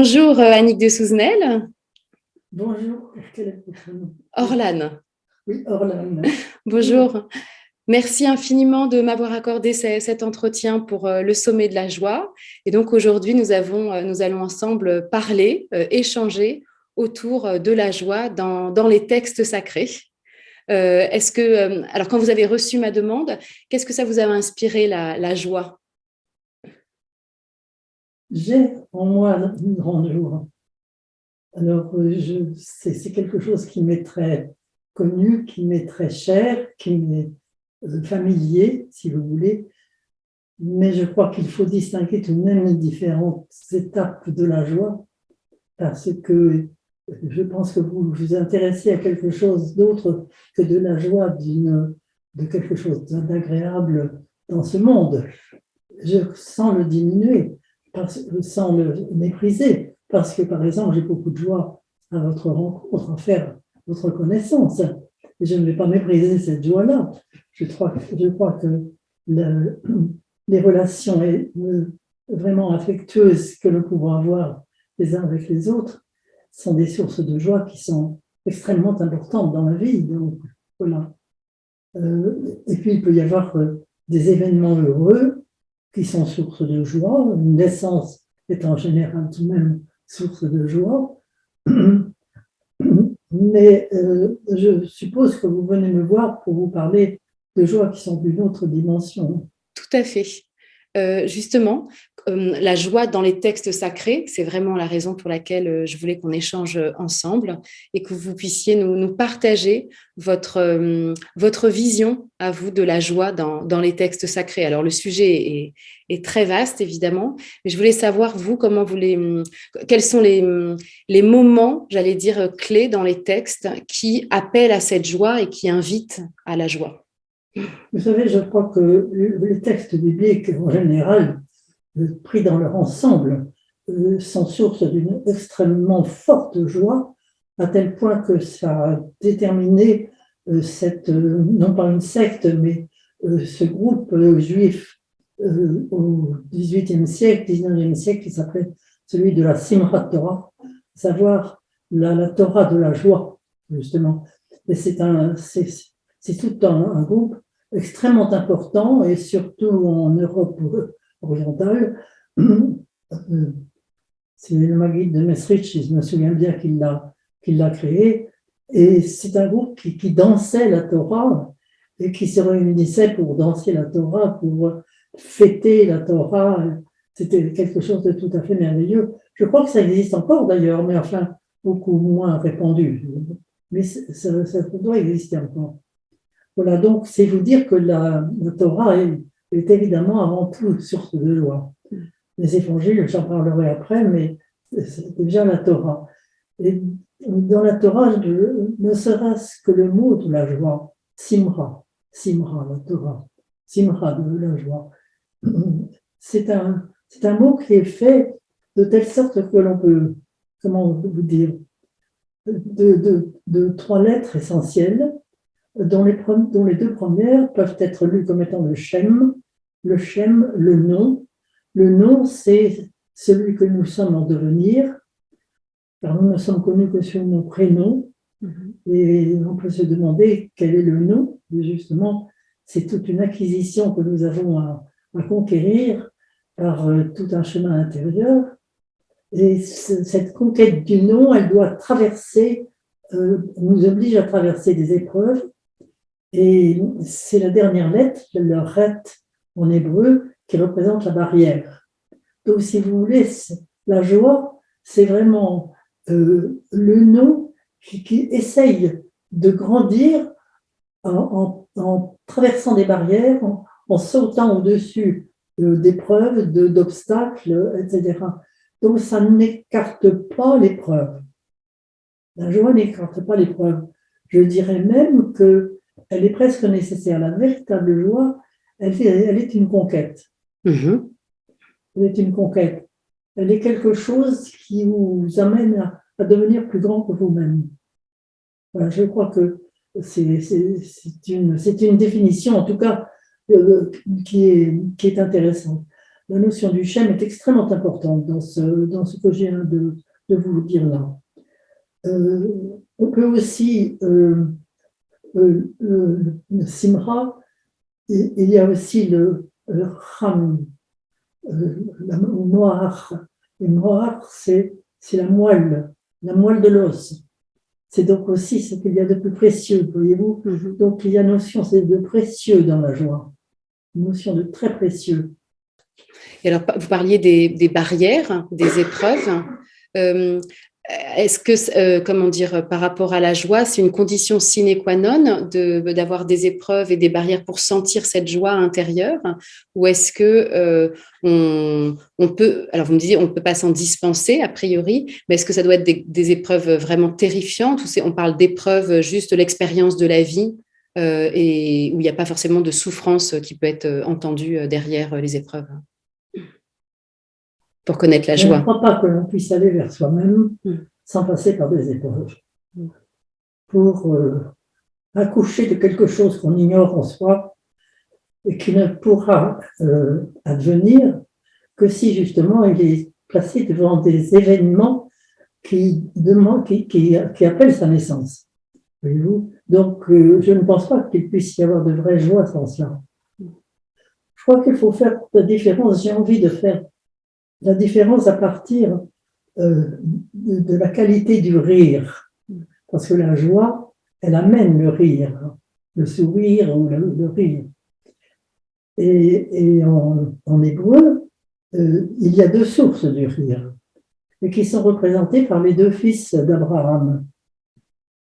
Bonjour Annick de Souzenel. Bonjour, quel est votre nom? Orlane. Oui, Orlane. Bonjour. Merci infiniment de m'avoir accordé cet entretien pour le sommet de la joie. Et donc aujourd'hui, nous allons ensemble parler, échanger autour de la joie dans les textes sacrés. Alors quand vous avez reçu ma demande, qu'est-ce que ça vous a inspiré la joie? J'ai en moi une grande joie. Alors, c'est quelque chose qui m'est très connu, qui m'est très cher, qui m'est familier, si vous voulez. Mais je crois qu'il faut distinguer tout de même les différentes étapes de la joie, parce que je pense que vous vous intéressez à quelque chose d'autre que de la joie de quelque chose d'agréable dans ce monde. Sans le diminuer, sans le mépriser, parce que, par exemple, j'ai beaucoup de joie à votre rencontre, à faire votre connaissance. Et je ne vais pas mépriser cette joie-là. Je crois que les relations vraiment affectueuses que nous pouvons avoir les uns avec les autres sont des sources de joie qui sont extrêmement importantes dans la vie. Donc, voilà. Et puis, il peut y avoir des événements heureux qui sont source de joie. Une naissance est en général tout de même source de joie. Mais je suppose que vous venez me voir pour vous parler de joie qui sont d'une autre dimension. Tout à fait. Justement, la joie dans les textes sacrés, c'est vraiment la raison pour laquelle je voulais qu'on échange ensemble et que vous puissiez nous partager votre vision à vous de la joie dans les textes sacrés. Alors, le sujet est très vaste, évidemment, mais je voulais savoir, vous, quels sont les moments, j'allais dire, clés dans les textes qui appellent à cette joie et qui invitent à la joie. Vous savez, je crois que les textes bibliques, en général, pris dans leur ensemble, sont source d'une extrêmement forte joie, à tel point que ça a déterminé non pas une secte, mais ce groupe juif au XVIIIe siècle, XIXe siècle, qui s'appelait celui de la Simchat Torah, à savoir la Torah de la joie, justement. Et c'est tout un groupe extrêmement important, et surtout en Europe orientale. C'est le Maguide de Mesrich, je me souviens bien qu'il l'a créé, et c'est un groupe qui dansait la Torah et qui se réunissait pour danser la Torah, pour fêter la Torah. C'était quelque chose de tout à fait merveilleux. Je crois que ça existe encore d'ailleurs, mais enfin beaucoup moins répandu. Mais ça doit exister encore. Voilà, donc c'est vous dire que la Torah est évidemment avant tout source de joie. Les évangiles, j'en parlerai après, mais c'est déjà la Torah. Et dans la Torah, ne serait-ce que le mot de la joie, Simra, la Torah, Simra de la joie. C'est un mot qui est fait de telle sorte que l'on peut, comment vous dire, de trois lettres essentielles, dont les deux premières peuvent être lues comme étant le Shem, le nom. Le nom, c'est celui que nous sommes en devenir, car nous ne sommes connus que sur nos prénoms, et on peut se demander quel est le nom. Et justement, c'est toute une acquisition que nous avons à conquérir par tout un chemin intérieur. Et cette conquête du nom, elle doit nous oblige à traverser des épreuves. Et c'est la dernière lettre, le ret en hébreu, qui représente la barrière. Donc, si vous voulez, la joie, c'est vraiment le nom qui essaye de grandir en traversant des barrières, en sautant au-dessus d'épreuves, d'obstacles, etc. Donc, ça n'écarte pas l'épreuve. La joie n'écarte pas l'épreuve. Je dirais même qu'elle est presque nécessaire. La véritable joie, elle est une conquête. Elle est une conquête. Elle est quelque chose qui vous amène à devenir plus grand que vous-même. Voilà, je crois que c'est une définition, en tout cas, qui est intéressante. la notion du Shem est extrêmement importante dans ce que je viens de vous dire là. On peut aussi, le Simra, il y a aussi le Ram, le noir. Le noir, c'est la moelle de l'os. C'est donc aussi ce qu'il y a de plus précieux, voyez-vous. Donc il y a notion de précieux dans la joie, une notion de très précieux. Et alors, vous parliez des barrières, des épreuves. Est-ce que, comment dire, par rapport à la joie, c'est une condition sine qua non d'avoir des épreuves et des barrières pour sentir cette joie intérieure? Ou est-ce que on peut, alors vous me disiez, on ne peut pas s'en dispenser a priori, mais est-ce que ça doit être des épreuves vraiment terrifiantes, ou on parle d'épreuves juste de l'expérience de la vie et où il n'y a pas forcément de souffrance qui peut être entendue derrière les épreuves? Pour connaître la joie. Je ne crois pas que l'on puisse aller vers soi-même sans passer par des épreuves. Pour accoucher de quelque chose qu'on ignore en soi et qui ne pourra advenir que si justement il est placé devant des événements qui appellent sa naissance. Voyez-vous ? Donc, je ne pense pas qu'il puisse y avoir de vraie joie sans cela. Je crois qu'il faut faire la différence. J'ai envie de faire la différence à partir de la qualité du rire. Parce que la joie, elle amène le rire, le sourire ou le rire. Et en hébreu, il y a deux sources du rire, et qui sont représentées par les deux fils d'Abraham.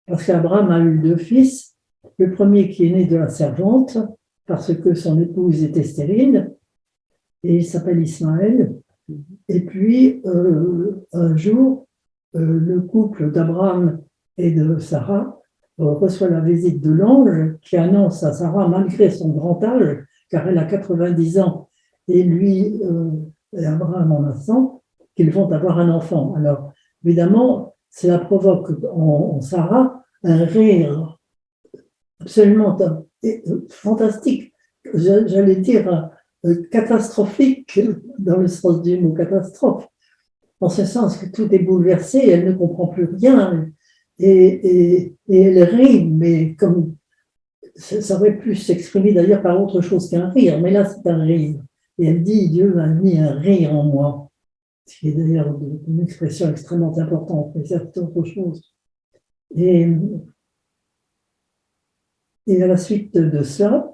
Parce qu'Abraham a eu deux fils, le premier qui est né de la servante, parce que son épouse était stérile, et il s'appelle Ismaël. Et puis, un jour, le couple d'Abraham et de Sarah reçoit la visite de l'ange qui annonce à Sarah, malgré son grand âge, car elle a 90 ans, et lui et Abraham en a 100, qu'ils vont avoir un enfant. Alors, évidemment, cela provoque en Sarah un rire absolument fantastique, j'allais dire catastrophique, dans le sens du mot catastrophe, en ce sens que tout est bouleversé, elle ne comprend plus rien, et elle rit, mais comme ça aurait pu s'exprimer d'ailleurs par autre chose qu'un rire, mais là c'est un rire. Et elle dit, Dieu a mis un rire en moi, ce qui est d'ailleurs une expression extrêmement importante, mais c'est autre chose. Et à la suite de cela,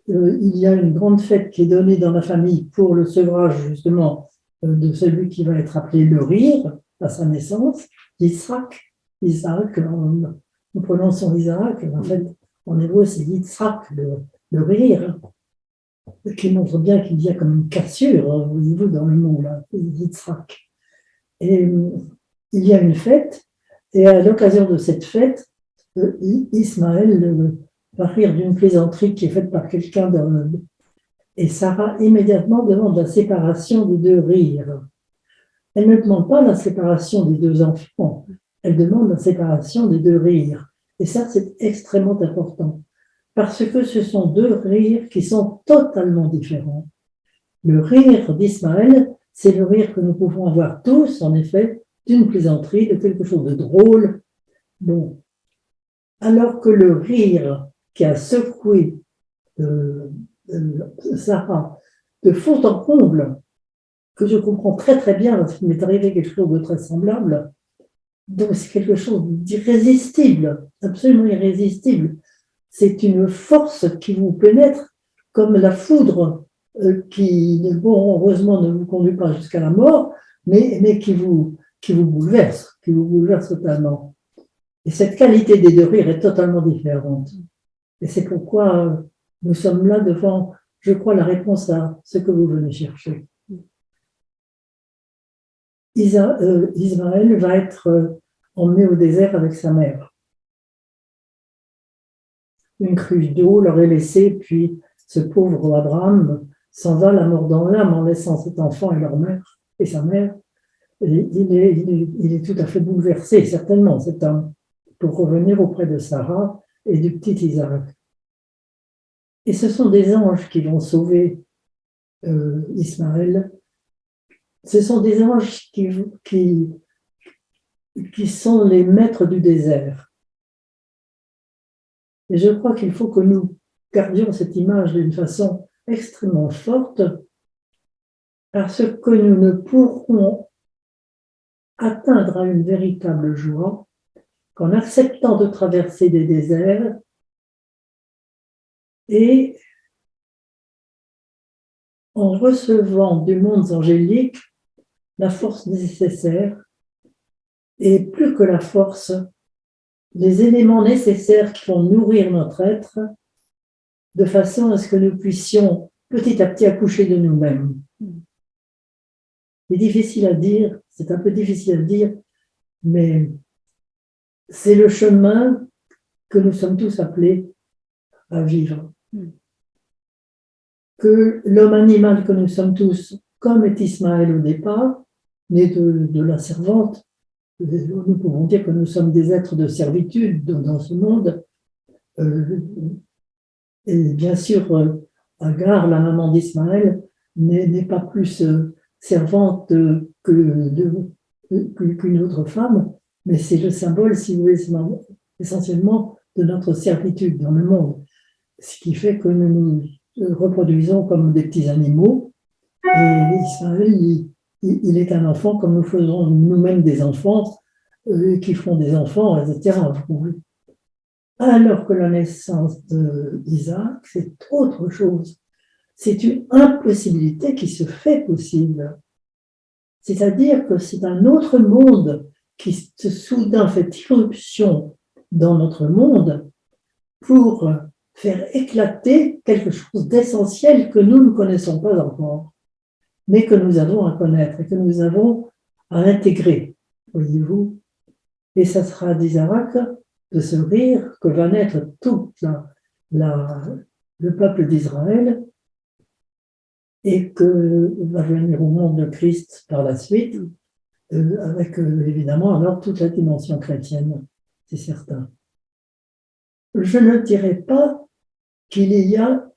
il y a une grande fête qui est donnée dans la famille pour le sevrage justement de celui qui va être appelé le rire à sa naissance, Yitzhak. Isaac, nous prononçons Isaac, en fait, en hébreu c'est Yitzhak, le rire, qui montre bien qu'il y a comme une cassure, voyez-vous, dans le mot là, Yitzhak. Et il y a une fête, et à l'occasion de cette fête, Ismaël va rire d'une plaisanterie qui est faite par quelqu'un et Sarah immédiatement demande la séparation des deux rires. Elle ne demande pas la séparation des deux enfants, elle demande la séparation des deux rires. Et ça, c'est extrêmement important, parce que ce sont deux rires qui sont totalement différents. Le rire d'Ismaël, c'est le rire que nous pouvons avoir tous, en effet, d'une plaisanterie, de quelque chose de drôle. Bon. Alors que le rire qui a secoué Sarah de fond en comble, que je comprends très très bien parce qu'il m'est arrivé quelque chose de très semblable, donc c'est quelque chose d'irrésistible, absolument irrésistible. C'est une force qui vous pénètre comme la foudre qui, bon, heureusement, ne vous conduit pas jusqu'à la mort, mais qui vous bouleverse totalement. Et cette qualité des deux rires est totalement différente. Et c'est pourquoi nous sommes là devant, je crois, la réponse à ce que vous venez chercher. Ismaël va être emmené au désert avec sa mère. Une cruche d'eau leur est laissée, puis ce pauvre Abraham s'en va la mort dans l'âme en laissant cet enfant et leur mère, et sa mère. Et il est tout à fait bouleversé, certainement, cet homme, pour revenir auprès de Sarah et du petit Isaac. Et ce sont des anges qui vont sauver Ismaël, ce sont des anges qui sont les maîtres du désert. Et je crois qu'il faut que nous gardions cette image d'une façon extrêmement forte, parce que nous ne pourrons atteindre à une véritable joie qu'en acceptant de traverser des déserts et en recevant du monde angélique la force nécessaire, et plus que la force, les éléments nécessaires qui vont nourrir notre être, de façon à ce que nous puissions petit à petit accoucher de nous-mêmes. C'est difficile à dire, c'est un peu difficile à dire, mais c'est le chemin que nous sommes tous appelés à vivre. Que l'homme animal que nous sommes tous, comme est Ismaël au départ, né de la servante, nous pouvons dire que nous sommes des êtres de servitude dans ce monde. Et bien sûr, Agar, la maman d'Ismaël, n'est pas plus servante qu'une autre femme, mais c'est le symbole, si vous voulez, essentiellement de notre servitude dans le monde. Ce qui fait que nous nous reproduisons comme des petits animaux. Et Ismaël, il est un enfant comme nous faisons nous-mêmes des enfants, qui font des enfants, etc. Alors que la naissance d'Isaac, c'est autre chose. C'est une impossibilité qui se fait possible. C'est-à-dire que c'est un autre monde qui soudain fait irruption dans notre monde pour faire éclater quelque chose d'essentiel que nous ne connaissons pas encore, mais que nous avons à connaître et que nous avons à intégrer, voyez-vous. Et ça sera d'Isaac de se rire que va naître tout le peuple d'Israël et que va venir au monde le Christ par la suite, avec évidemment alors toute la dimension chrétienne, c'est certain. Je ne dirais pas qu'il y a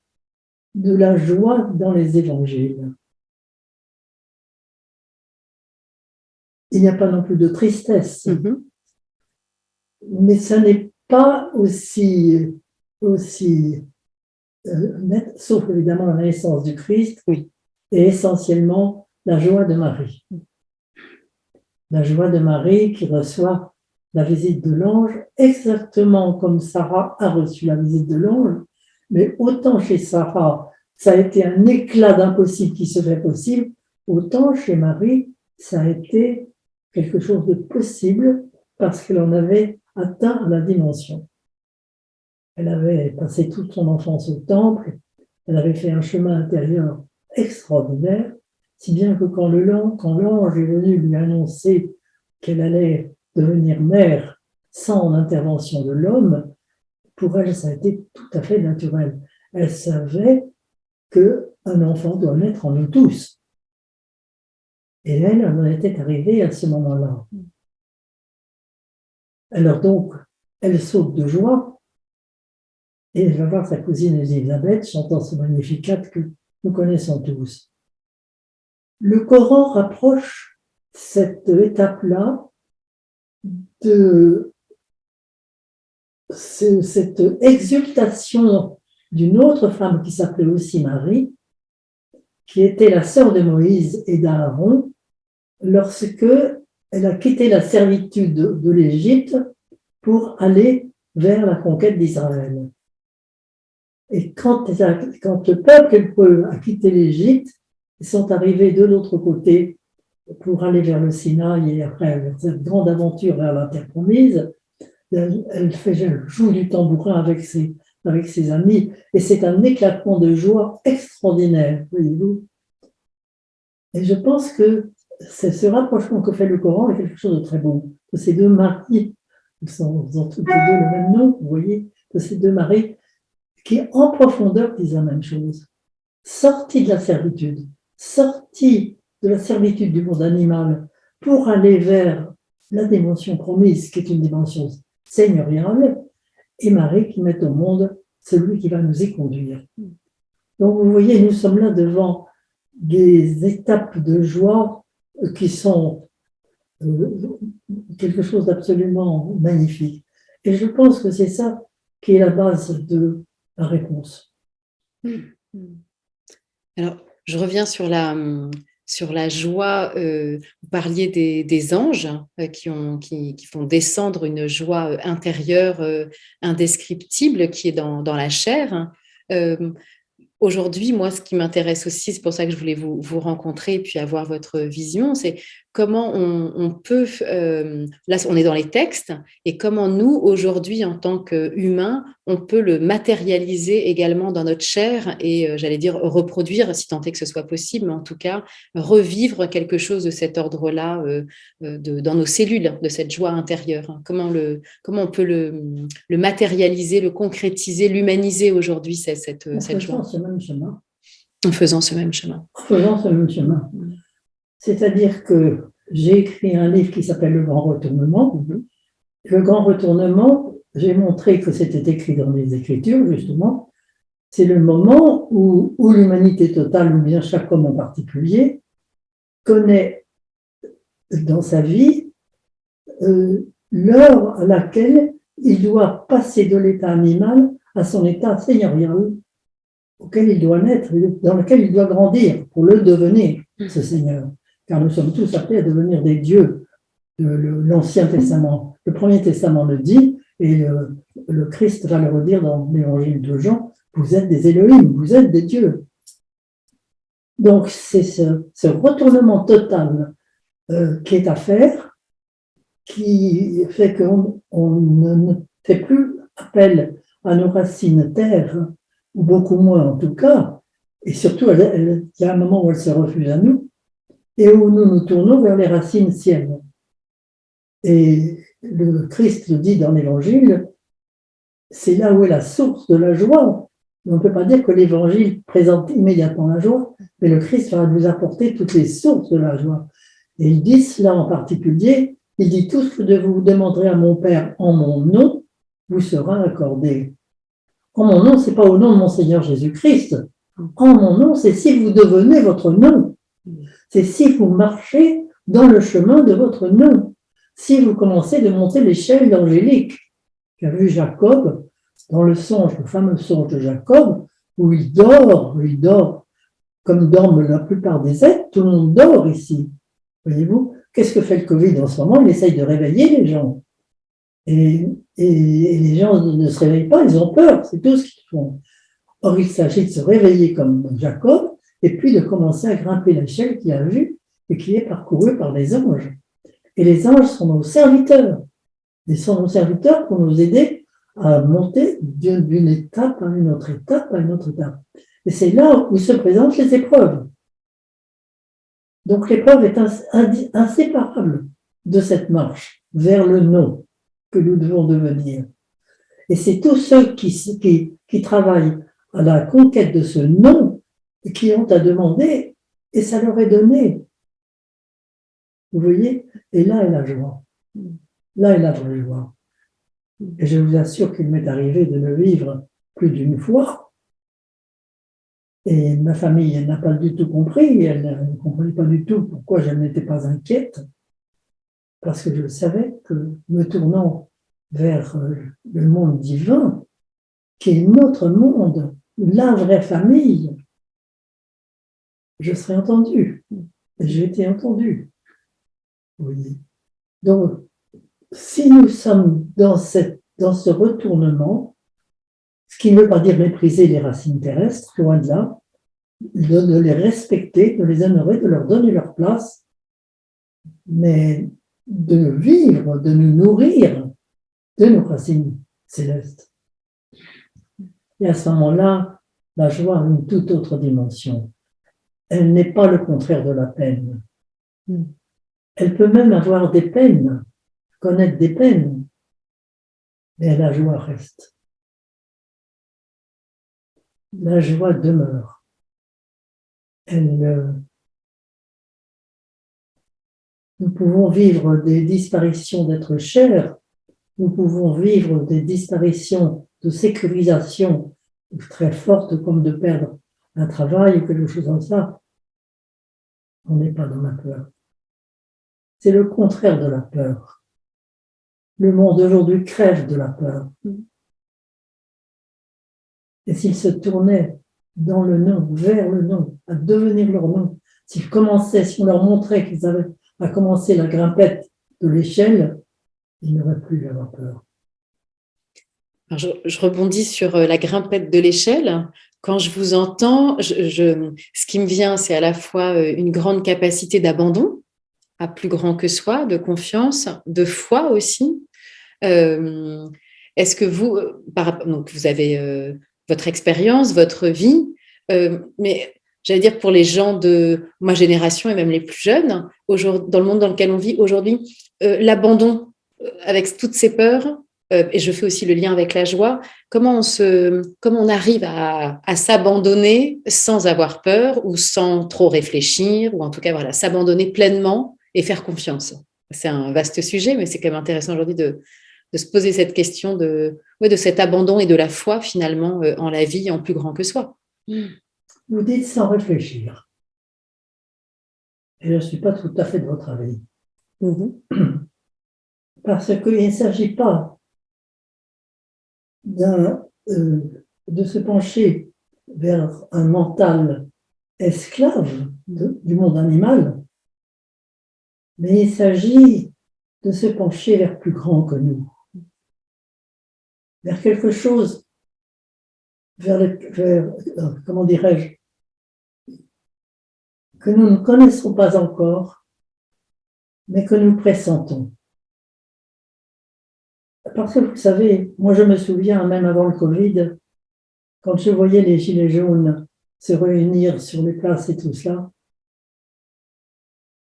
de la joie dans les évangiles. Il n'y a pas non plus de tristesse. Mais ça n'est pas aussi net, sauf évidemment la naissance du Christ, et essentiellement la joie de Marie. La joie de Marie qui reçoit la visite de l'ange, exactement comme Sarah a reçu la visite de l'ange, mais autant chez Sarah, ça a été un éclat d'impossible qui se fait possible, autant chez Marie, ça a été quelque chose de possible parce qu'elle en avait atteint la dimension. Elle avait passé toute son enfance au temple, elle avait fait un chemin intérieur extraordinaire, si bien que quand l'ange est venu lui annoncer qu'elle allait devenir mère sans l'intervention de l'homme, pour elle, ça a été tout à fait naturel. Elle savait qu'un enfant doit naître en nous tous. Et elle en était arrivée à ce moment-là. Alors donc, elle saute de joie et elle va voir sa cousine Élisabeth chantant ce Magnificat que nous connaissons tous. Le Coran rapproche cette étape-là de cette exultation d'une autre femme qui s'appelait aussi Marie, qui était la sœur de Moïse et d'Aaron, lorsque elle a quitté la servitude de l'Égypte pour aller vers la conquête d'Israël. Et quand le peuple hébreu a quitté l'Égypte, ils sont arrivés de l'autre côté pour aller vers le Sinaï et après vers cette grande aventure vers la terre promise. Elle joue du tambourin avec ses amis et c'est un éclatement de joie extraordinaire, voyez-vous. Et je pense que ce rapprochement que fait le Coran est quelque chose de très beau. Que ces deux maris, ils ont toutes les deux le même nom, vous voyez, que ces deux maris qui en profondeur disent la même chose. Sortis de la servitude, sortis de la servitude du monde animal pour aller vers la dimension promise, qui est une dimension seigneuriale, et Marie qui met au monde celui qui va nous y conduire. Donc vous voyez, nous sommes là devant des étapes de joie qui sont quelque chose d'absolument magnifique. Et je pense que c'est ça qui est la base de la réponse. Alors, je reviens sur la joie. Vous parliez des anges qui font descendre une joie intérieure indescriptible qui est dans la chair. Aujourd'hui, moi, ce qui m'intéresse aussi, c'est pour ça que je voulais vous rencontrer et puis avoir votre vision, c'est comment on peut, là, on est dans les textes, et comment nous, aujourd'hui, en tant qu'humains, on peut le matérialiser également dans notre chair et, j'allais dire, reproduire, si tant est que ce soit possible, mais en tout cas, revivre quelque chose de cet ordre-là dans nos cellules, de cette joie intérieure. Comment on peut le matérialiser, le concrétiser, l'humaniser aujourd'hui, cette joie. Ce même chemin. En faisant ce même chemin. En faisant ce même chemin. C'est-à-dire que j'ai écrit un livre qui s'appelle Le Grand Retournement. Le Grand Retournement, j'ai montré que c'était écrit dans les Écritures, justement. C'est le moment où l'humanité totale, ou bien chaque homme en particulier, connaît dans sa vie l'heure à laquelle il doit passer de l'état animal à son état seigneurial, auquel il doit naître, dans lequel il doit grandir pour le devenir, ce Seigneur. Car nous sommes tous appelés à devenir des dieux. L'Ancien Testament, le Premier Testament le dit, et le Christ va le redire dans l'Évangile de Jean, vous êtes des Elohim, vous êtes des dieux. Donc c'est ce retournement total qui est à faire, qui fait qu'on ne fait plus appel à nos racines terre, ou beaucoup moins en tout cas, et surtout il y a un moment où elle se refuse à nous, et où nous nous tournons vers les racines ciel. Et le Christ le dit dans l'Évangile, c'est là où est la source de la joie. On ne peut pas dire que l'Évangile présente immédiatement la joie, mais le Christ va nous apporter toutes les sources de la joie. Et il dit cela en particulier, il dit tout ce que vous demanderez à mon Père en mon nom, vous sera accordé. En mon nom, ce n'est pas au nom de mon Seigneur Jésus-Christ. En mon nom, c'est si vous devenez votre nom. C'est si vous marchez dans le chemin de votre nom. Si vous commencez de monter l'échelle angélique qu'a vu Jacob dans le songe, le fameux songe de Jacob, où il dort comme dorment la plupart des êtres, tout le monde dort ici. Voyez-vous, qu'est-ce que fait le Covid en ce moment? Il essaye de réveiller les gens. Et les gens ne se réveillent pas, ils ont peur, c'est tout ce qu'ils font. Or, il s'agit de se réveiller comme Jacob, et puis de commencer à grimper l'échelle qu'il a vue et qui est parcourue par les anges. Et les anges sont nos serviteurs. Ils sont nos serviteurs pour nous aider à monter d'une étape à une autre étape à une autre étape. Et c'est là où se présentent les épreuves. Donc l'épreuve est inséparable de cette marche vers le non que nous devons devenir. Et c'est tous ceux qui travaillent à la conquête de ce non qui ont à demander, et ça leur est donné. Vous voyez? Et là est la joie. Là est la vraie joie. Et je vous assure qu'il m'est arrivé de le vivre plus d'une fois. Et ma famille, elle n'a pas du tout compris. Elle ne comprenait pas du tout pourquoi je n'étais pas inquiète. Parce que je savais que me tournant vers le monde divin, qui est notre monde, la vraie famille, je serai entendu. Et j'ai été entendu. Oui. Donc, si nous sommes dans ce retournement, ce qui ne veut pas dire mépriser les racines terrestres, loin de là, de les respecter, de les honorer, de leur donner leur place, mais de vivre, de nous nourrir de nos racines célestes. Et à ce moment-là, la joie a une toute autre dimension. Elle n'est pas le contraire de la peine. Elle peut même avoir des peines, connaître des peines, mais la joie reste. La joie demeure. Nous pouvons vivre des disparitions d'êtres chers, nous pouvons vivre des disparitions de sécurisation très fortes, comme de perdre un travail ou quelque chose comme ça, On n'est pas dans la peur. C'est le contraire de la peur. Le monde aujourd'hui crève de la peur. Et s'ils se tournaient dans le non, vers le non, à devenir leur non, s'ils commençaient, si on leur montrait qu'ils avaient à commencer la grimpette de l'échelle, ils n'auraient plus à avoir peur. Alors, je rebondis sur la grimpette de l'échelle. Quand je vous entends, ce qui me vient, c'est à la fois une grande capacité d'abandon, à plus grand que soi, de confiance, de foi aussi. Est-ce que vous, donc vous avez votre expérience, votre vie, mais j'allais dire pour les gens de ma génération et même les plus jeunes, dans le monde dans lequel on vit aujourd'hui, l'abandon avec toutes ces peurs, et je fais aussi le lien avec la joie, comment on arrive à s'abandonner sans avoir peur ou sans trop réfléchir, ou en tout cas voilà, s'abandonner pleinement et faire confiance. C'est un vaste sujet, mais c'est quand même intéressant aujourd'hui de se poser cette question de cet abandon et de la foi finalement en la vie, en plus grand que soi. Vous dites sans réfléchir. Et je ne suis pas tout à fait de votre avis. Parce qu'il ne s'agit pas de se pencher vers un mental esclave du monde animal, mais il s'agit de se pencher vers plus grand que nous, vers quelque chose, comment dirais-je, que nous ne connaissons pas encore, mais que nous pressentons. Parce que vous savez, moi je me souviens, même avant le Covid, quand je voyais les gilets jaunes se réunir sur les places et tout cela,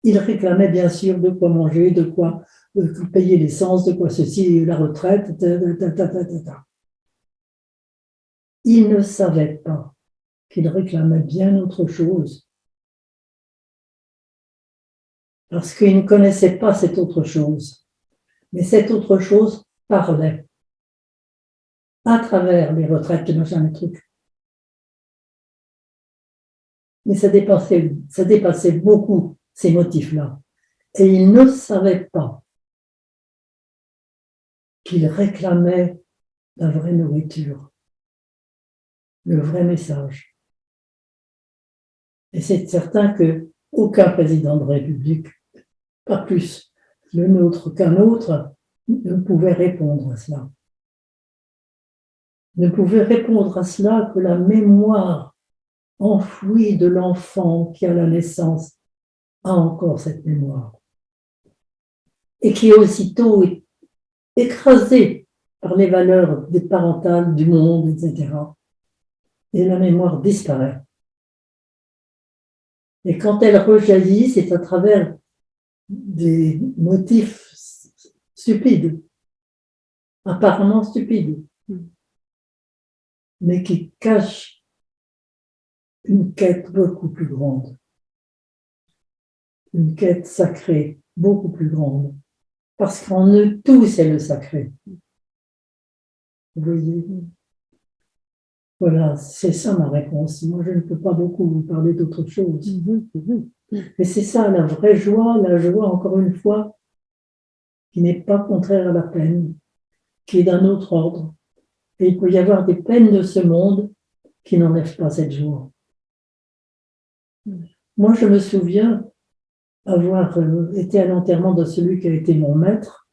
ils réclamaient bien sûr de quoi manger, de quoi payer l'essence, de quoi ceci, la retraite, Ils ne savaient pas qu'ils réclamaient bien autre chose, parce qu'ils ne connaissaient pas cette autre chose. Mais cette autre chose parlait à travers les retraites, machin, les trucs. Mais ça dépassait beaucoup ces motifs-là. Et ils ne savaient pas qu'ils réclamaient la vraie nourriture, le vrai message. Et c'est certain qu'aucun président de République, pas plus le nôtre qu'un autre, ne pouvait répondre à cela. Ne pouvait répondre à cela que la mémoire enfouie de l'enfant qui a la naissance a encore cette mémoire. Et qui est aussitôt écrasée par les valeurs des parentales, du monde, etc. Et la mémoire disparaît. Et quand elle rejaillit, c'est à travers des motifs stupides, apparemment stupides, mais qui cachent une quête beaucoup plus grande, une quête sacrée beaucoup plus grande, parce qu'en eux tous c'est le sacré. Vous voyez ? Voilà, c'est ça ma réponse. Moi, je ne peux pas beaucoup vous parler d'autre chose. Mais c'est ça, la vraie joie, la joie, encore une fois, qui n'est pas contraire à la peine, qui est d'un autre ordre. Et il peut y avoir des peines de ce monde qui n'enlèvent pas cette joie. Moi, je me souviens avoir été à l'enterrement de celui qui a été mon maître,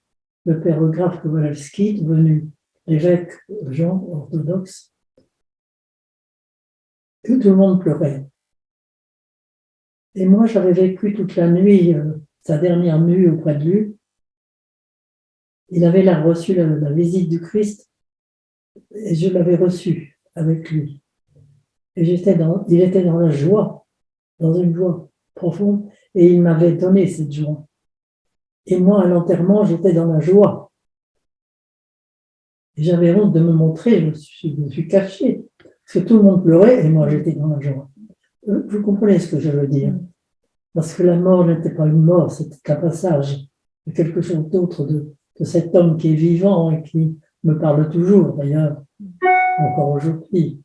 le père Graf Kowalski, devenu évêque Jean orthodoxe. Et tout le monde pleurait. Et moi, j'avais vécu toute la nuit, sa dernière nuit auprès de lui. Il avait reçu la visite du Christ et je l'avais reçu avec lui. Et il était dans la joie, dans une joie profonde, et il m'avait donné cette joie. Et moi, à l'enterrement, j'étais dans la joie. Et j'avais honte de me montrer, je me suis caché, parce que tout le monde pleurait et moi, j'étais dans la joie. Vous comprenez ce que je veux dire? Parce que la mort n'était pas une mort, c'était un passage de quelque chose d'autre, de cet homme qui est vivant et qui me parle toujours, d'ailleurs, encore aujourd'hui,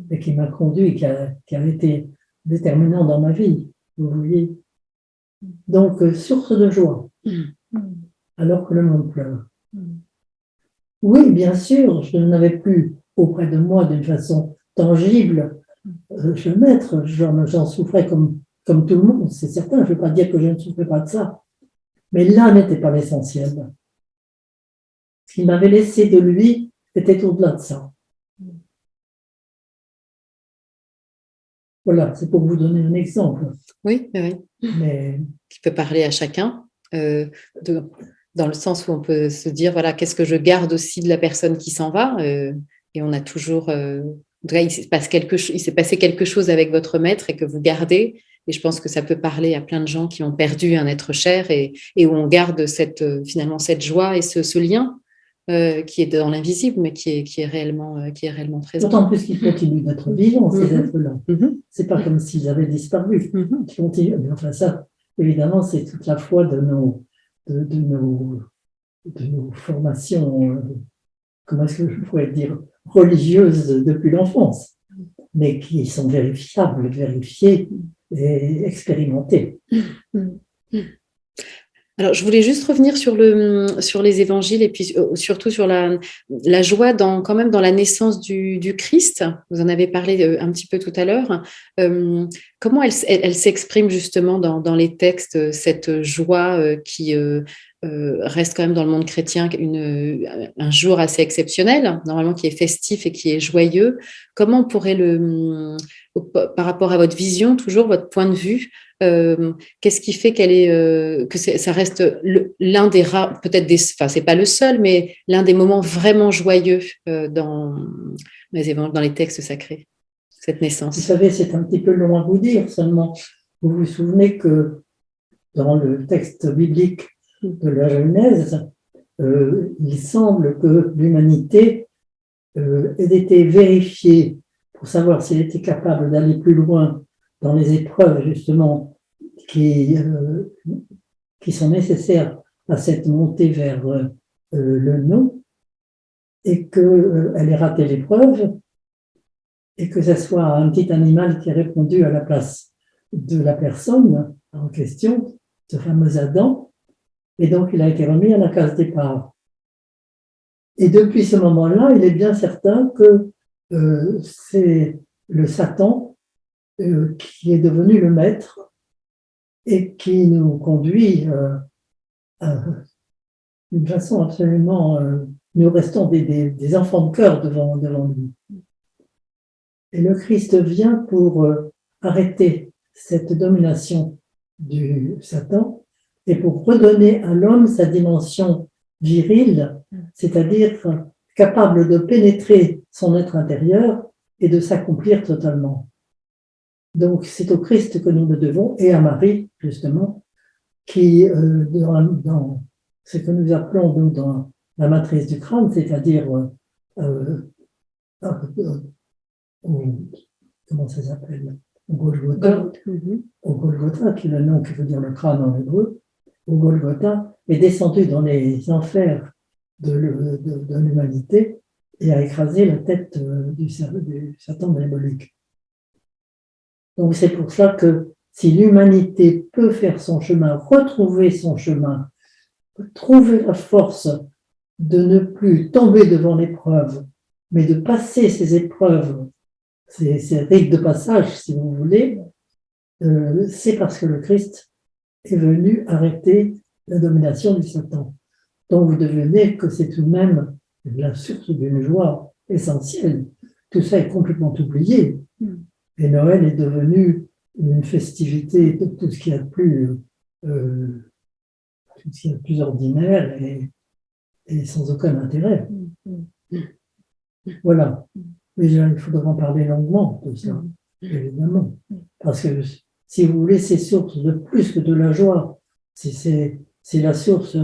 et qui m'a conduit, qui a été déterminant dans ma vie. vous voyez. Donc, source de joie, alors que le monde pleure. Oui, bien sûr, je n'avais plus auprès de moi d'une façon tangible le maître, j'en souffrais comme tout le monde, c'est certain, je ne veux pas dire que je ne souffrais pas de ça, mais là n'était pas l'essentiel. Ce qu'il m'avait laissé de lui était au-delà de ça. Voilà, c'est pour vous donner un exemple. Oui, oui. Mais qui peut parler à chacun, dans le sens où on peut se dire, voilà, qu'est-ce que je garde aussi de la personne qui s'en va, et on a toujours, en tout cas, il s'est passé quelque chose avec votre maître et que vous gardez, et je pense que ça peut parler à plein de gens qui ont perdu un être cher et où on garde finalement cette joie et ce lien qui est dans l'invisible, mais qui est réellement présent. D'autant plus qu'ils continuent d'être vivants, ces êtres-là. C'est pas comme s'ils avaient disparu. Ils continuent. Mais enfin, ça, évidemment, c'est toute la foi de nos formations, comment est-ce que je pourrais dire, religieuses depuis l'enfance, mais qui sont vérifiables, vérifiées et expérimentées. Alors, je voulais juste revenir sur les évangiles et puis surtout sur la joie quand même dans la naissance du Christ. Vous en avez parlé un petit peu tout à l'heure. Comment elle s'exprime justement dans les textes, cette joie qui reste quand même dans le monde chrétien un jour assez exceptionnel, normalement qui est festif et qui est joyeux. Comment on pourrait par rapport à votre vision, toujours votre point de vue, qu'est-ce qui fait que ça reste l'un des rares, peut-être c'est pas le seul, mais l'un des moments vraiment joyeux dans les textes sacrés, cette naissance. Vous savez, c'est un petit peu long à vous dire, seulement vous vous souvenez que dans le texte biblique de la Genèse, il semble que l'humanité ait été vérifiée pour savoir s'il était capable d'aller plus loin dans les épreuves justement qui sont nécessaires à cette montée vers le non, et qu'elle ait raté l'épreuve, et que ce soit un petit animal qui ait répondu à la place de la personne en question, ce fameux Adam, et donc il a été remis à la case départ. Et depuis ce moment-là, il est bien certain que c'est le Satan qui est devenu le maître et qui nous conduit d'une façon absolument... nous restons des enfants de cœur devant lui. Et le Christ vient pour arrêter cette domination du Satan et pour redonner à l'homme sa dimension virile, c'est-à-dire capable de pénétrer son être intérieur et de s'accomplir totalement. Donc c'est au Christ que nous le devons, et à Marie, justement, qui, dans ce que nous appelons nous, dans la matrice du crâne, c'est-à-dire comment ça s'appelle, au Golgotha, au Golgotha, qui est le nom qui veut dire le crâne en hébreu, au Golgotha, est descendu dans les enfers de l'humanité et a écrasé la tête du Satan diabolique. Donc c'est pour ça que si l'humanité peut faire son chemin, retrouver son chemin, trouver la force de ne plus tomber devant l'épreuve, mais de passer ces épreuves, ces rites de passage, si vous voulez, c'est parce que le Christ est venu arrêter la domination du Satan. Donc vous devenez que c'est tout de même la source d'une joie essentielle. Tout ça est complètement oublié. Et Noël est devenu une festivité, tout ce qu'il y a de plus ordinaire et sans aucun intérêt. Voilà. Déjà, il faudra en parler longuement de ça, évidemment. Parce que, si vous voulez, c'est source de plus que de la joie. C'est la source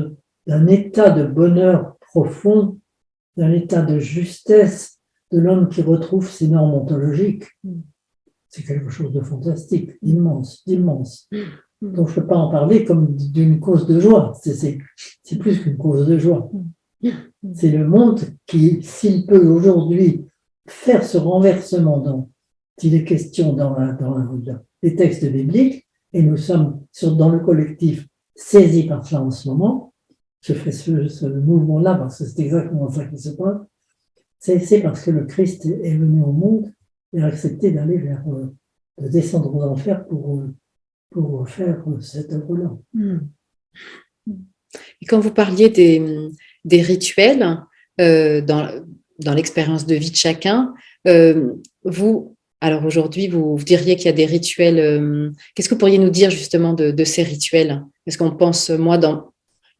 d'un état de bonheur profond, d'un état de justesse de l'homme qui retrouve ses normes ontologiques. C'est quelque chose de fantastique, d'immense. Donc, je ne peux pas en parler comme d'une cause de joie. C'est plus qu'une cause de joie. C'est le monde qui, s'il peut aujourd'hui faire ce renversement dont il est question dans les textes bibliques, Et nous sommes dans le collectif saisis par ça en ce moment. Je fais ce mouvement-là parce que c'est exactement ça qui se passe. C'est parce que le Christ est venu au monde et a accepté d'aller de descendre aux enfers pour faire cette œuvre-là. Et quand vous parliez des rituels dans l'expérience de vie de chacun, alors aujourd'hui, vous diriez qu'il y a des rituels. Qu'est-ce que vous pourriez nous dire justement de ces rituels? Parce qu'on pense, moi,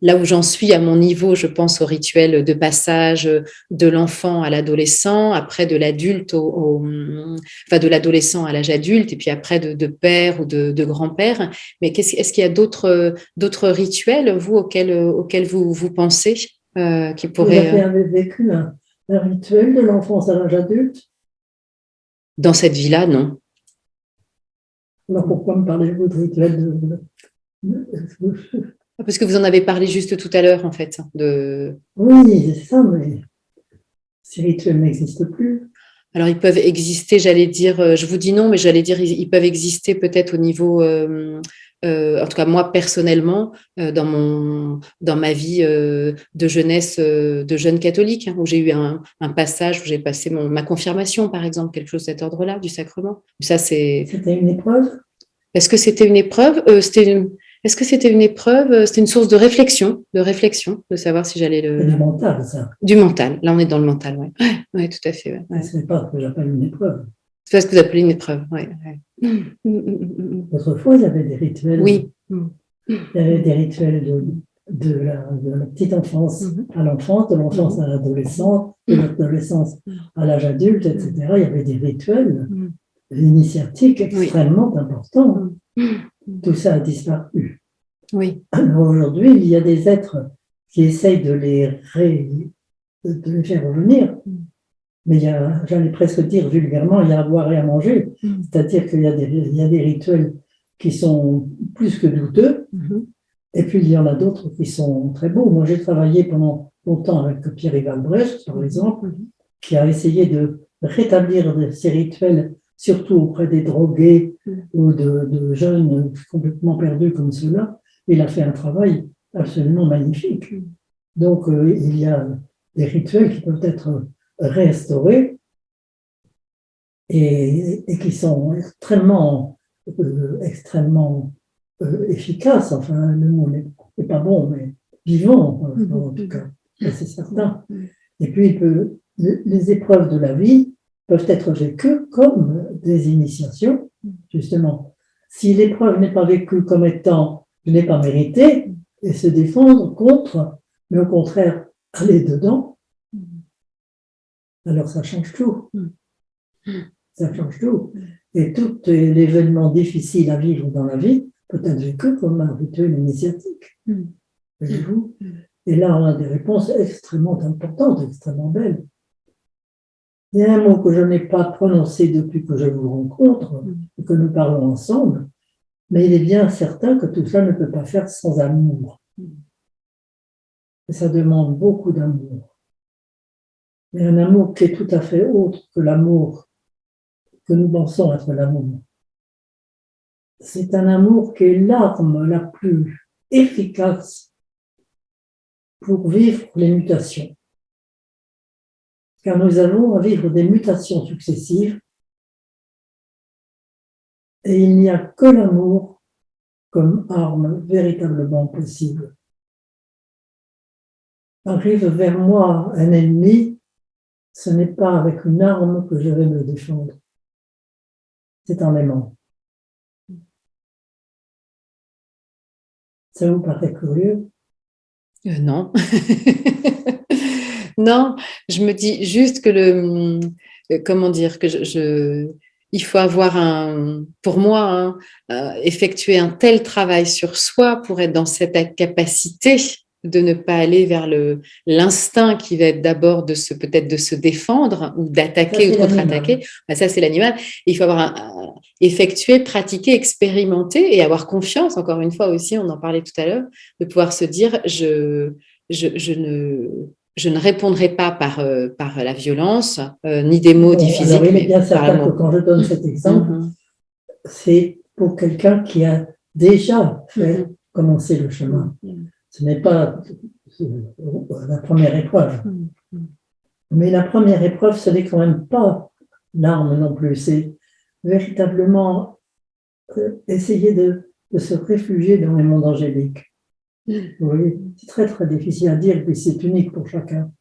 là où j'en suis à mon niveau, je pense aux rituels de passage de l'enfant à l'adolescent, après de l'adulte enfin de l'adolescent à l'âge adulte, et puis après de père ou de grand-père. Mais est-ce qu'il y a d'autres rituels, vous, auxquels vous pensez qui pourraient… Vous avez vécu un rituel de l'enfance à l'âge adulte? Dans cette vie-là, non. Alors pourquoi me parlez-vous de rituel Parce que vous en avez parlé juste tout à l'heure, en fait. Oui, c'est ça, mais ces rituels n'existent plus. Alors, ils peuvent exister, j'allais dire, je vous dis non, mais j'allais dire, ils peuvent exister peut-être au niveau, en tout cas, moi, personnellement, dans ma vie de jeunesse, de jeune catholique, hein, où j'ai eu un passage où j'ai passé ma confirmation, par exemple, quelque chose de cet ordre-là, du sacrement. Ça, C'était une épreuve? Est-ce que c'était une épreuve? Est-ce que c'était une épreuve? C'était une source de réflexion, de savoir si j'allais C'est du mental, ça. Du mental. Là, on est dans le mental, oui. Oui, tout à fait. Ouais. Ce n'est pas ce que j'appelle une épreuve. C'est pas ce que vous appelez une épreuve, oui. Autrefois, il y avait des rituels. Oui. Il y avait des rituels de la petite enfance à l'enfance, de l'enfance à l'adolescence, de l'adolescence à l'âge adulte, etc. Il y avait des rituels initiatiques extrêmement importants. Tout ça a disparu. Oui. Alors aujourd'hui, il y a des êtres qui essayent de les faire revenir. Mais j'allais presque dire vulgairement, il y a à boire et à manger. C'est-à-dire qu'il y a des rituels qui sont plus que douteux, et puis il y en a d'autres qui sont très beaux. Moi, j'ai travaillé pendant longtemps avec Pierre-Yves Albrecht, par exemple, qui a essayé de rétablir ces rituels, surtout auprès des drogués ou de jeunes complètement perdus comme ceux-là. Il a fait un travail absolument magnifique. Donc, il y a des rituels qui peuvent être restaurés et qui sont extrêmement efficaces. Enfin, le mot n'est pas bon, mais vivants, en tout cas, c'est certain. Et puis, les épreuves de la vie peuvent être vécues comme des initiations, justement. Si l'épreuve n'est pas vécue comme étant « je n'ai pas mérité », et se défendre contre, mais au contraire, aller dedans, alors ça change tout. Ça change tout. Et tout l'événement difficile à vivre dans la vie peut être vécu comme un rituel initiatique. Voyez-vous? Et là, on a des réponses extrêmement importantes, extrêmement belles. Il y a un mot que je n'ai pas prononcé depuis que je vous rencontre et que nous parlons ensemble, mais il est bien certain que tout ça ne peut pas faire sans amour. Et ça demande beaucoup d'amour. Mais un amour qui est tout à fait autre que l'amour que nous pensons être l'amour. C'est un amour qui est l'arme la plus efficace pour vivre les mutations. Car nous avons à vivre des mutations successives et il n'y a que l'amour comme arme véritablement possible. Arrive vers moi un ennemi, ce n'est pas avec une arme que je vais me défendre. C'est en l'aimant. Ça vous paraît curieux? Non. Non, je me dis juste que comment dire, que il faut avoir pour moi, effectuer un tel travail sur soi pour être dans cette capacité de ne pas aller vers l'instinct qui va être d'abord peut-être de se défendre ou d'attaquer ou de contre-attaquer. Ça, c'est l'animal. Il faut avoir effectuer, pratiquer, expérimenter et avoir confiance, encore une fois aussi, on en parlait tout à l'heure, de pouvoir se dire je ne répondrai pas par la violence, ni des mots dits physiques. Alors, il est bien certain que quand je donne cet exemple, c'est pour quelqu'un qui a déjà fait commencer le chemin. Ce n'est pas la première épreuve. Mais la première épreuve, ce n'est quand même pas l'arme non plus. C'est véritablement essayer de se réfugier dans les mondes angéliques. Vous voyez, c'est très très difficile à dire, puis c'est unique pour chacun.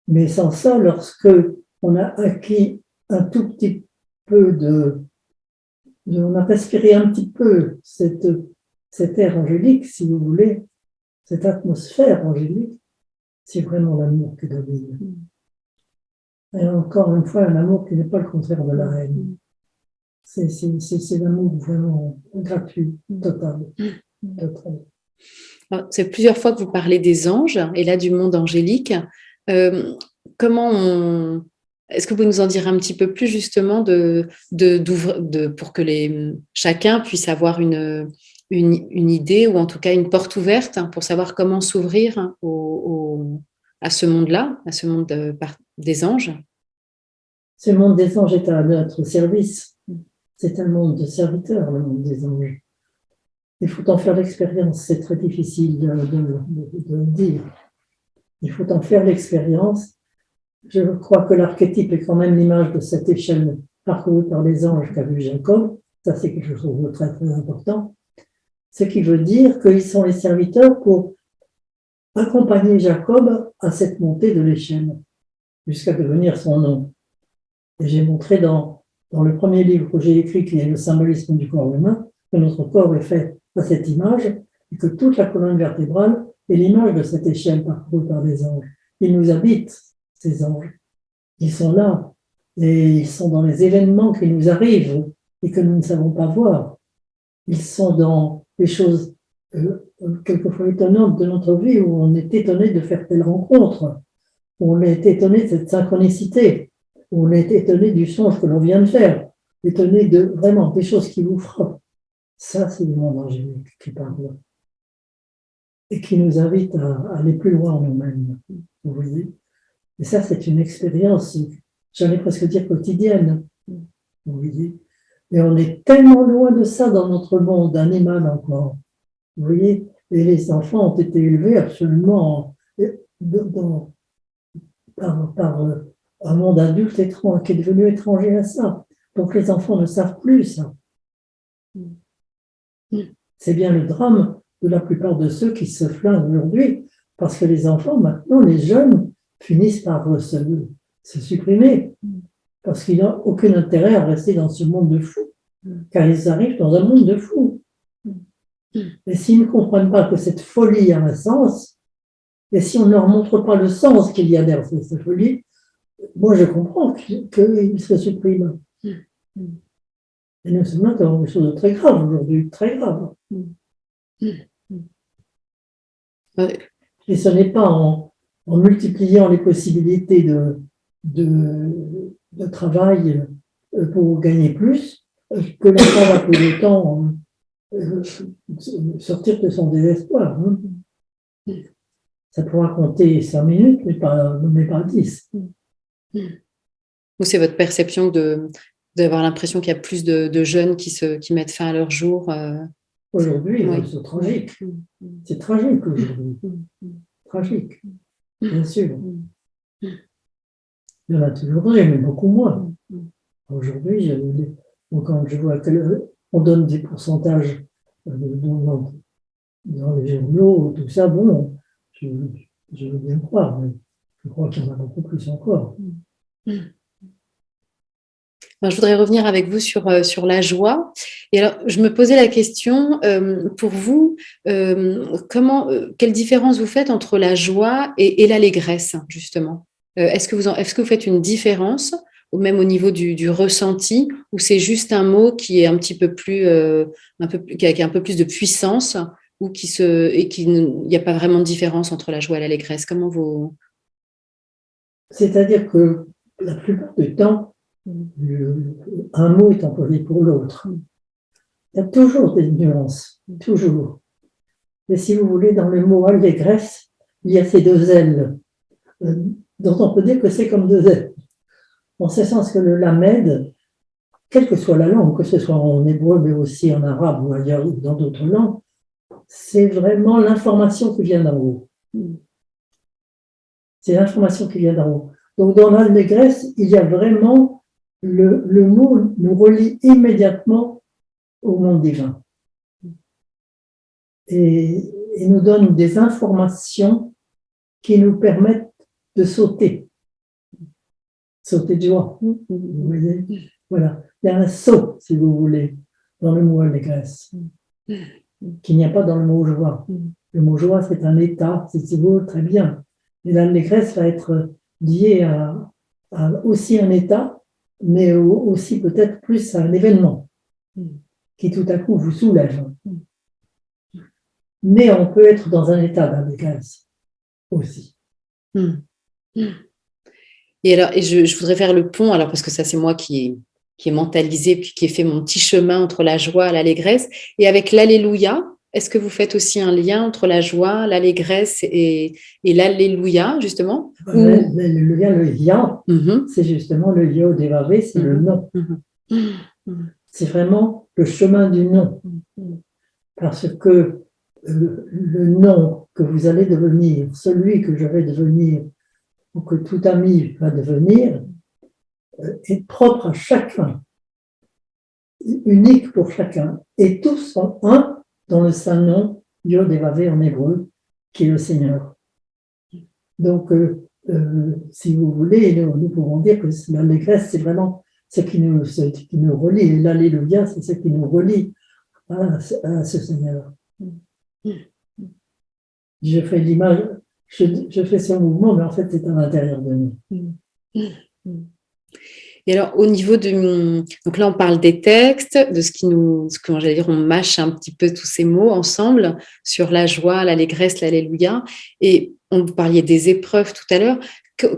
Mais sans ça, lorsque on a acquis un tout petit peu on a respiré un petit peu cet air angélique, si vous voulez, cette atmosphère angélique, c'est vraiment l'amour qui domine. Et encore une fois, un amour qui n'est pas le contraire de la haine. C'est l'amour vraiment gratuit, total. C'est plusieurs fois que vous parlez des anges, et là du monde angélique. Est-ce que vous pouvez nous en dire un petit peu plus justement pour que chacun puisse avoir une idée, ou en tout cas une porte ouverte pour savoir comment s'ouvrir à ce monde-là, à ce monde des anges? Ce monde des anges est à notre service. C'est un monde de serviteurs, le monde des anges. Il faut en faire l'expérience, c'est très difficile de le dire. Il faut en faire l'expérience. Je crois que l'archétype est quand même l'image de cette échelle parcourue par les anges qu'a vu Jacob. Ça, c'est quelque chose de très, très important. Ce qui veut dire qu'ils sont les serviteurs pour accompagner Jacob à cette montée de l'échelle, jusqu'à devenir son nom. Et j'ai montré dans le premier livre que j'ai écrit, qui est le symbolisme du corps humain, que notre corps est fait à cette image, et que toute la colonne vertébrale est l'image de cette échelle parcourue par les anges. Ils nous habitent, ces anges. Ils sont là, et ils sont dans les événements qui nous arrivent et que nous ne savons pas voir. Ils sont dans les choses quelquefois étonnantes de notre vie, où on est étonné de faire telle rencontre, où on est étonné de cette synchronicité, où on est étonné du songe que l'on vient de faire, étonné de vraiment des choses qui vous frappent. Ça, c'est le monde angélique qui parle et qui nous invite à aller plus loin en nous-mêmes. Vous voyez? Et ça, c'est une expérience, j'allais presque dire quotidienne. Vous voyez? Et on est tellement loin de ça dans notre monde animal encore. Vous voyez? Et les enfants ont été élevés absolument par un monde adulte étrange, qui est devenu étranger à ça. Donc les enfants ne savent plus ça. C'est bien le drame de la plupart de ceux qui se flinguent aujourd'hui, parce que les enfants, maintenant, les jeunes, finissent par se supprimer, parce qu'ils n'ont aucun intérêt à rester dans ce monde de fous, car ils arrivent dans un monde de fous. Et s'ils ne comprennent pas que cette folie a un sens, et si on ne leur montre pas le sens qu'il y a derrière cette folie, moi je comprends qu'ils se suppriment. Et nous sommes là dans quelque chose de très grave aujourd'hui, très grave. Et ce n'est pas en multipliant les possibilités de travail pour gagner plus que l'enfant va pour autant sortir de son désespoir. Ça pourra compter 5 minutes, mais pas 10. Ou c'est votre perception d'avoir l'impression qu'il y a plus de jeunes qui mettent fin à leur jour Aujourd'hui, oui. C'est tragique. C'est tragique aujourd'hui. Tragique, bien sûr. Il y en a toujours eu, mais beaucoup moins. Aujourd'hui, quand je vois qu'on donne des pourcentages dans les journaux, tout ça, bon, je veux bien croire, mais je crois qu'il y en a beaucoup plus encore. Je voudrais revenir avec vous sur la joie. Et alors, je me posais la question, pour vous, quelle différence vous faites entre la joie et l'allégresse, justement? Est-ce que vous faites une différence, ou même au niveau du ressenti, ou c'est juste un mot qui est un petit peu plus, qui a un peu plus de puissance, ou il n'y a pas vraiment de différence entre la joie et l'allégresse? Comment vous... C'est-à-dire que la plupart du temps, un mot est employé pour l'autre. Il y a toujours des nuances, toujours. Et si vous voulez, dans le mot allégresse, il y a ces deux ailes, dont on peut dire que c'est comme deux ailes. En ce sens que le lamed quelle que soit la langue, que ce soit en hébreu, mais aussi en arabe ou ailleurs ou dans d'autres langues, c'est vraiment l'information qui vient d'en haut. C'est l'information qui vient d'en haut. Donc, dans l'allégresse, il y a vraiment le mot nous relie immédiatement au monde divin et nous donne des informations qui nous permettent de sauter de joie. Vous voyez, voilà. Il y a un saut, si vous voulez, dans le mot allégresse, qu'il n'y a pas dans le mot joie. Le mot joie, c'est un état, c'est beau, très bien. Et l'allégresse va être liée à aussi un état, mais aussi peut-être plus à un événement qui tout à coup vous soulève. Mais on peut être dans un état d'allégresse aussi. Et alors, je voudrais faire le pont, alors parce que ça c'est moi qui ai mentalisé, puis qui ai fait mon petit chemin entre la joie et l'allégresse, et avec l'alléluia. Est-ce que vous faites aussi un lien entre la joie, l'allégresse et l'alléluia, justement? L'alléluia, le ya, c'est justement le Yod-Hé-Vav-Hé, c'est le nom. C'est vraiment le chemin du nom. Parce que le nom que vous allez devenir, celui que je vais devenir, ou que tout ami va devenir, est propre à chacun, unique pour chacun. Et tous sont un dans le saint nom Yod-Hé-Vav-Hé en hébreu, qui est le Seigneur. Donc, si vous voulez, nous pouvons dire que l'allégresse, c'est vraiment ce qui nous relie. Et l'alléluia, c'est ce qui nous relie à ce Seigneur. Je fais l'image, je fais ce mouvement, mais en fait, c'est à l'intérieur de nous. Et alors, au niveau de... Donc là, on parle des textes, de comment j'allais dire, on mâche un petit peu tous ces mots ensemble sur la joie, l'allégresse, l'alléluia. Et on parliez des épreuves tout à l'heure.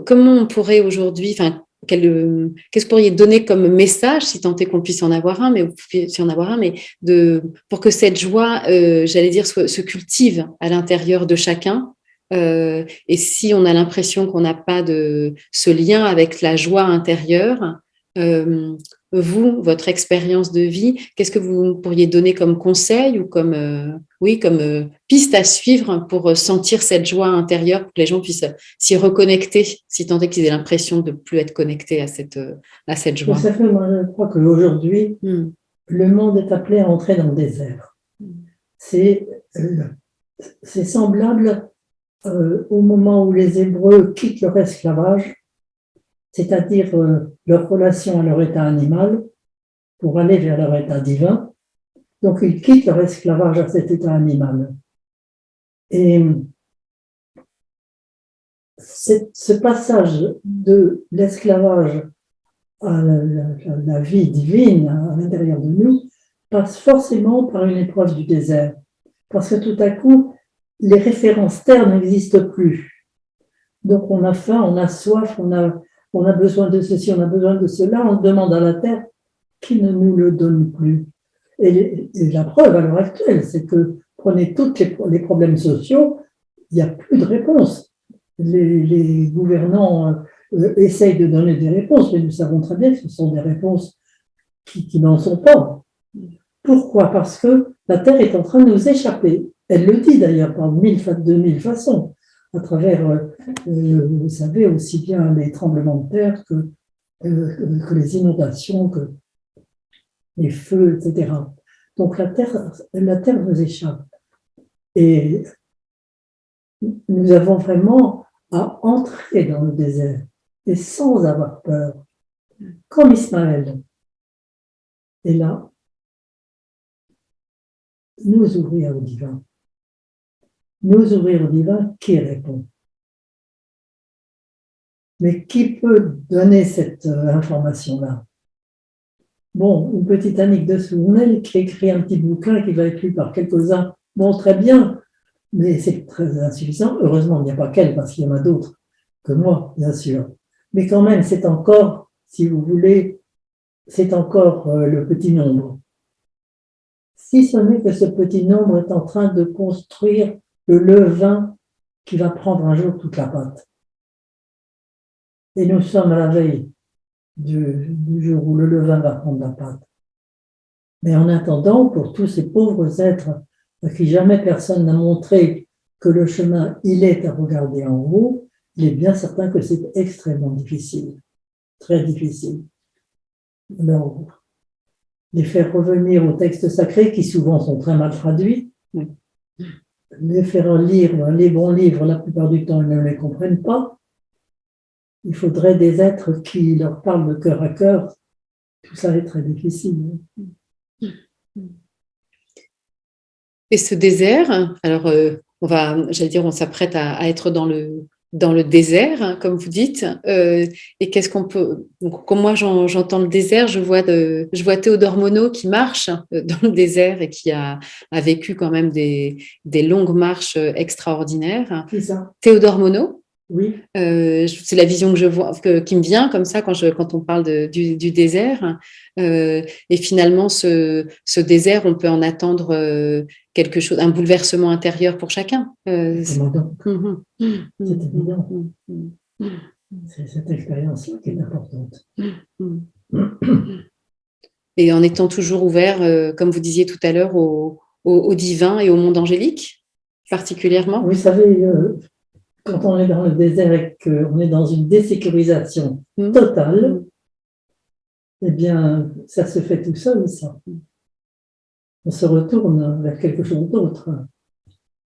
Comment on pourrait aujourd'hui, qu'est-ce que vous pourriez donner comme message, si tant est qu'on puisse en avoir un, mais vous pouvez en avoir un, mais pour que cette joie, j'allais dire, se cultive à l'intérieur de chacun. Et si on a l'impression qu'on n'a pas de ce lien avec la joie intérieure, vous, votre expérience de vie, qu'est-ce que vous pourriez donner comme conseil ou comme piste à suivre pour sentir cette joie intérieure, pour que les gens puissent s'y reconnecter, si tant est qu'ils aient l'impression de ne plus être connectés à cette joie? Ça fait, moi, je crois qu'aujourd'hui, le monde est appelé à entrer dans le désert. C'est semblable au moment où les Hébreux quittent leur esclavage, c'est-à-dire leur relation à leur état animal, pour aller vers leur état divin. Donc, ils quittent leur esclavage à cet état animal. Et ce passage de l'esclavage à la vie divine à l'intérieur de nous passe forcément par une épreuve du désert. Parce que tout à coup, les références terres n'existent plus. Donc, on a faim, on a soif, on a besoin de ceci, on a besoin de cela, on demande à la terre qui ne nous le donne plus. Et la preuve à l'heure actuelle, c'est que prenez tous les problèmes sociaux, il n'y a plus de réponse. Les gouvernants essayent de donner des réponses, mais nous savons très bien que ce sont des réponses qui n'en sont pas. Pourquoi? Parce que la Terre est en train de nous échapper. Elle le dit d'ailleurs de mille façons, à travers, vous savez, aussi bien les tremblements de terre que les inondations, que les feux, etc. Donc la Terre nous échappe. Et nous avons vraiment à entrer dans le désert, et sans avoir peur, comme Ismaël. Et là, nous ouvrir au divin. Nous ouvrir au divin qui répond. Mais qui peut donner cette information-là? Bon, une petite anecdote de Souvenel qui écrit un petit bouquin qui va être lu par quelques-uns. Bon, très bien, mais c'est très insuffisant. Heureusement, il n'y a pas qu'elle, parce qu'il y en a d'autres que moi, bien sûr. Mais quand même, c'est encore, si vous voulez, c'est encore le petit nombre. Si ce n'est que ce petit nombre est en train de construire le levain qui va prendre un jour toute la pâte. Et nous sommes à la veille du jour où le levain va prendre la pâte. Mais en attendant, pour tous ces pauvres êtres à qui jamais personne n'a montré que le chemin, il est à regarder en haut, il est bien certain que c'est extrêmement difficile, très difficile. Alors, les faire revenir aux textes sacrés, qui souvent sont très mal traduits, les faire lire les bons livres, la plupart du temps, ils ne les comprennent pas. Il faudrait des êtres qui leur parlent de cœur à cœur. Tout ça est très difficile. Et ce désert, alors on s'apprête à être dans le désert, hein, comme vous dites. Et qu'est-ce qu'on peut... Donc, comme moi, j'entends le désert, je vois Théodore Monod qui marche dans le désert et qui a vécu quand même des longues marches extraordinaires. C'est ça. Théodore Monod. Oui. C'est la vision que je vois, qui me vient comme ça quand on parle du désert. Et finalement, ce désert, on peut en attendre quelque chose, un bouleversement intérieur pour chacun. C'est évident. C'est cette expérience-là qui est importante. Et en étant toujours ouvert, comme vous disiez tout à l'heure, au divin et au monde angélique, particulièrement. Oui, vous savez, quand on est dans le désert et qu'on est dans une désécurisation totale, eh bien, ça se fait tout seul, ça. On se retourne vers quelque chose d'autre.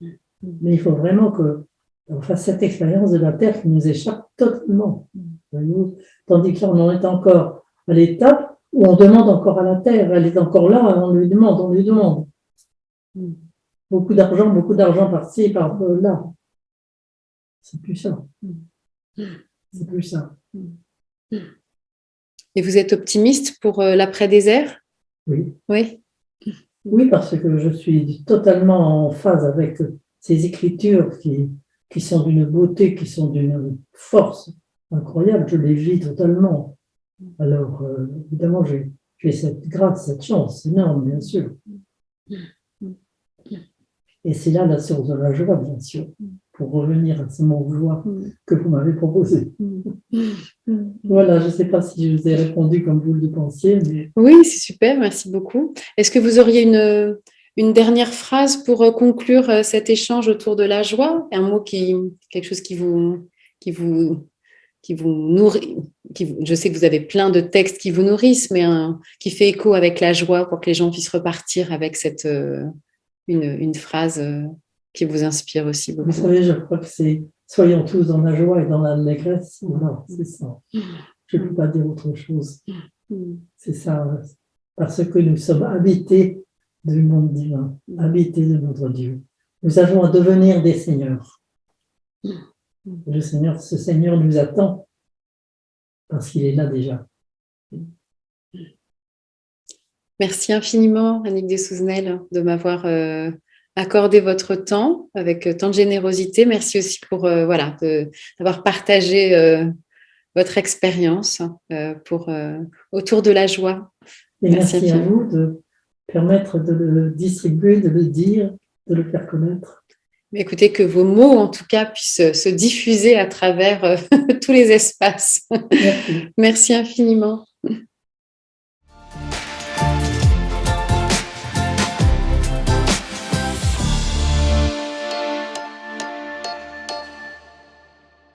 Mais il faut vraiment qu'on fasse cette expérience de la Terre qui nous échappe totalement. Tandis que là, on en est encore à l'étape où on demande encore à la Terre. Elle est encore là, on lui demande. Beaucoup d'argent par-ci, par-là. C'est plus ça. C'est plus ça. Et vous êtes optimiste pour l'après-désert ? Oui. Oui. Oui, parce que je suis totalement en phase avec ces écritures qui sont d'une beauté, qui sont d'une force incroyable. Je les vis totalement. Alors, évidemment, j'ai cette grâce, cette chance énorme, bien sûr. Et c'est là la source de la joie, bien sûr, pour revenir à ce mot joie que vous m'avez proposé. Voilà, je ne sais pas si je vous ai répondu comme vous le pensiez. Mais... Oui, c'est super, merci beaucoup. Est-ce que vous auriez une dernière phrase pour conclure cet échange autour de la joie ? Un mot quelque chose qui vous nourrit. Je sais que vous avez plein de textes qui vous nourrissent, mais qui fait écho avec la joie pour que les gens puissent repartir avec une phrase qui vous inspire aussi beaucoup. Vous savez, je crois que c'est « soyons tous dans la joie et dans l'allégresse ». Voilà, c'est ça. Je ne peux pas dire autre chose. C'est ça, parce que nous sommes habités du monde divin, habités de notre Dieu. Nous avons à devenir des seigneurs. Ce Seigneur nous attend parce qu'il est là déjà. Merci infiniment, Annick de Souzenel, de m'avoir accordé votre temps avec tant de générosité. Merci aussi pour d'avoir partagé votre expérience autour de la joie. Et merci à vous de permettre de le distribuer, de le dire, de le faire connaître. Mais écoutez, que vos mots, en tout cas, puissent se diffuser à travers tous les espaces. Merci. Merci infiniment.